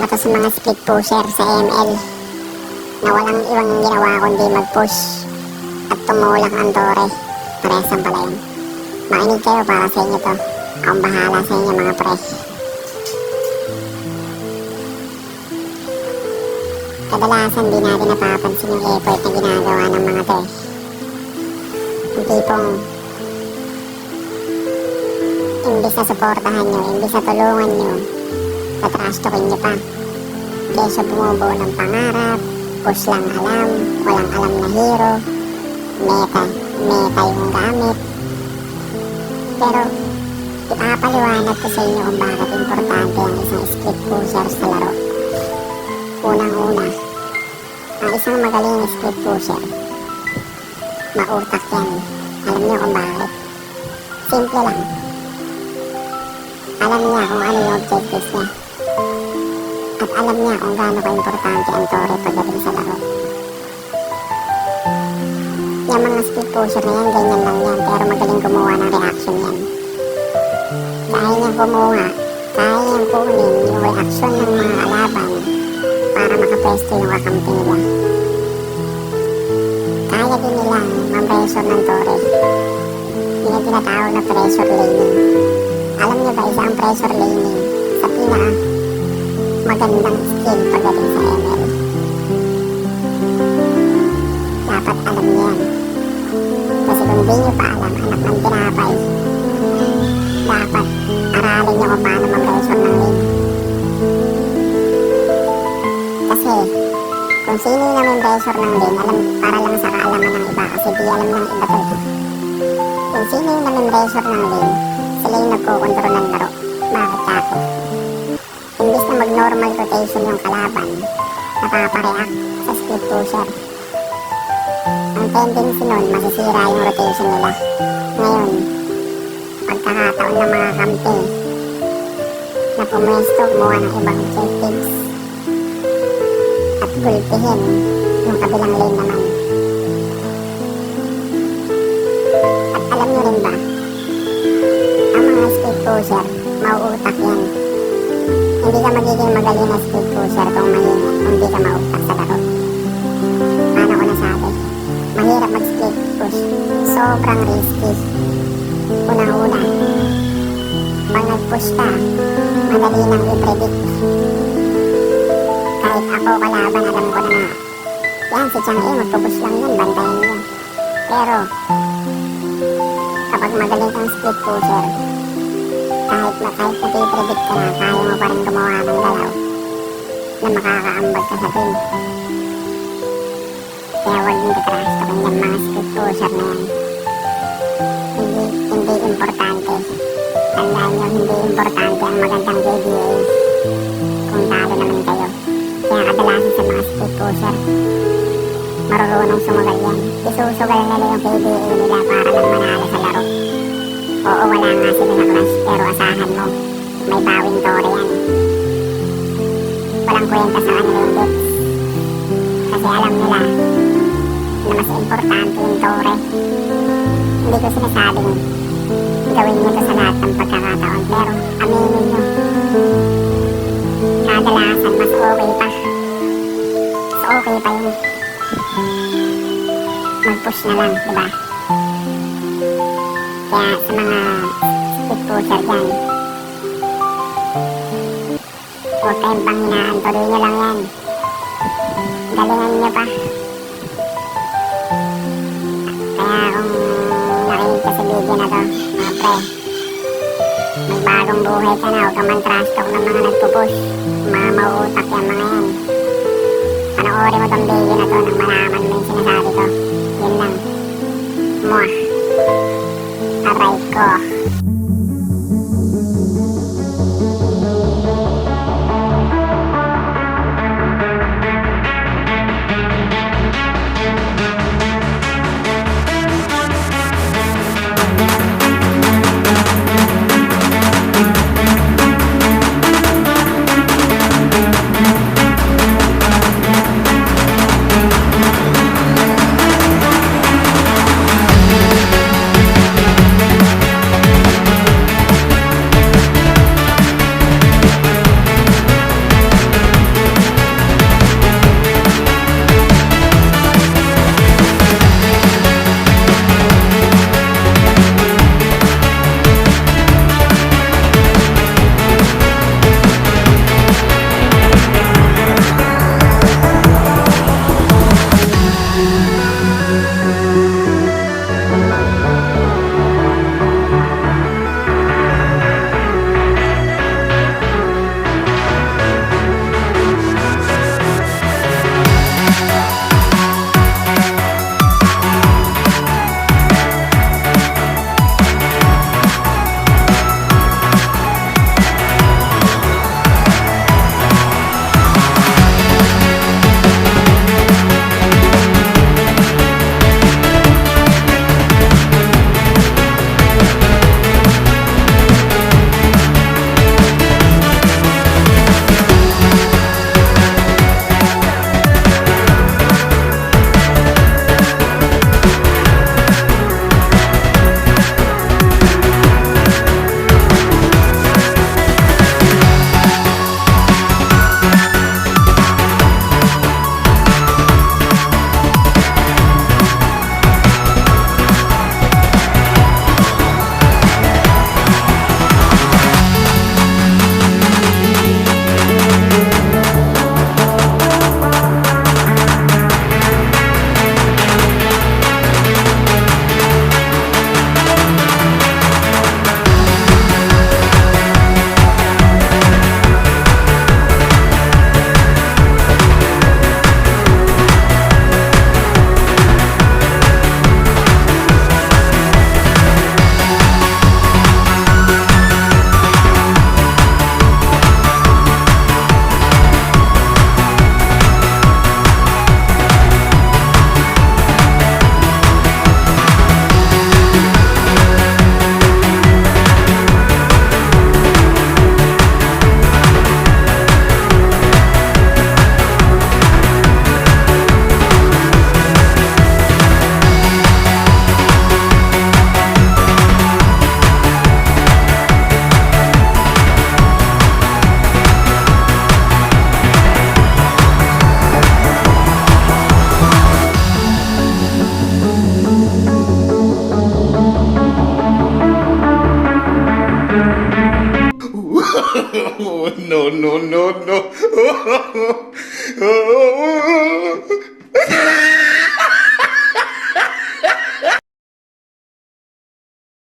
Para to sa mga split pusher sa ML na walang ibang ginawa kundi mag-push at tumulak ang tore. Parehas ang pala yun. Makinig kayo, para sa inyo to. Akong bahala sa inyo mga pre. Kadalasan di natin napapansin yung effort na ginagawa ng mga to. Yung tipong imbis na suportahan nyo, imbis na tulungan nyo, tatrash-talkin nyo pa. Kesa bumubuo ng pangarap, push lang alam, walang alam na hero, meta yung gamit. Pero ipapaliwanag ko sa inyo kung bakit importante ang isang split pusher sa laro. Unang-una, ang isang magaling split pusher, mautak yan. Alam niyo kung bakit? Simple lang. Alam niya kung ano yung objectives niya. At alam niya kung gaano ka-importante ang tore pagdating sa laro. Yung mga split pusher na yan, ganyan lang yan, pero magaling gumawa ng reaction yan. Kaya niyang kumuha, kaya niyang kunin yung reaction ng mga kalaban para makapwesto yung kakampi nila. Kaya din nilang mam-pressure ng tore. Yun ang tinatawag na pressure laning. Alam niyo ba, isa ang pressure laning sa magandang skill pagdating sa ML. Dapat alam niyo yan. Kasi kung di niyo pa alam, anak ng tinapay, dapat aralin niyo kung paano mam-pressure ng lane. Kasi kung sino yung mam-pressure ng lane, alam, para lang sa kaalaman ng iba, kasi di alam ng iba to. Kung sino yung mam-pressure ng lane, sila yung nagko-control ng laro. Bakit ako? Imbis na mag-normal rotation yung kalaban, napapareact sa split pusher. Ang tendency nun, masisira yung rotation nila. Ngayon, pagkakataon ng mga kampi na pumwesto, gumawa ng ibang objectives at gulpihin yung kabilang lane naman. At alam nyo rin ba, ang mga split pusher, mauutak yan. Hindi ka magiging magaling na split pusher kung hindi ka mauutak sa laro. Paano ko nasabi? Mahirap mag-split push. Sobrang risky. Unang-una, pag nag-push ka, madali nang i-predict. Kahit ako kalaban, alam ko na yan, si Chang E, magpupush lang yan, bantayan niya. Pero, kapag magaling kang split pusher, kahit nati-predict ka na, kaya mo pa rin gumawa ng galaw na makakaambag ka sa team. Kaya huwag nyo katrash talkin yung mga split pusher na yan. Hindi importante. Tandaan nyo, hindi importante ang magandang KDA kung talo naman kayo. Kaya kadalasan sa mga split pusher, marurunong sumugal yan. Isusugal nila yung KDA nila para lang manalo sa laro. Oo, wala nga sila na clash, pero asahan mo, may bawing tore yan. Walang kwenta sa kanila yung bits. Kasi alam nila na mas importante yung tore. Hindi ko sinasabing gawin nyo to sa lahat ng pagkakataon, pero aminin nyo, kadalasan mas okay pa. Mas okay pa yung mag-push na lang, diba? Kaya sa mga split pusher dyan, huwag kayong panghinaan, tuloy nyo lang yan. Galingan nyo pa. Kaya kung nakinig ka sa video na to, mga pre, magbagong buhay ka na, huwag kang man-trash talk ng mga nagpupush, mga mauutak yung mga yan. Panoorin mo tong video na to nang malaman mo yung sinasabi ko. Yun lang. Mwah. Aray ko. No, no, no, no.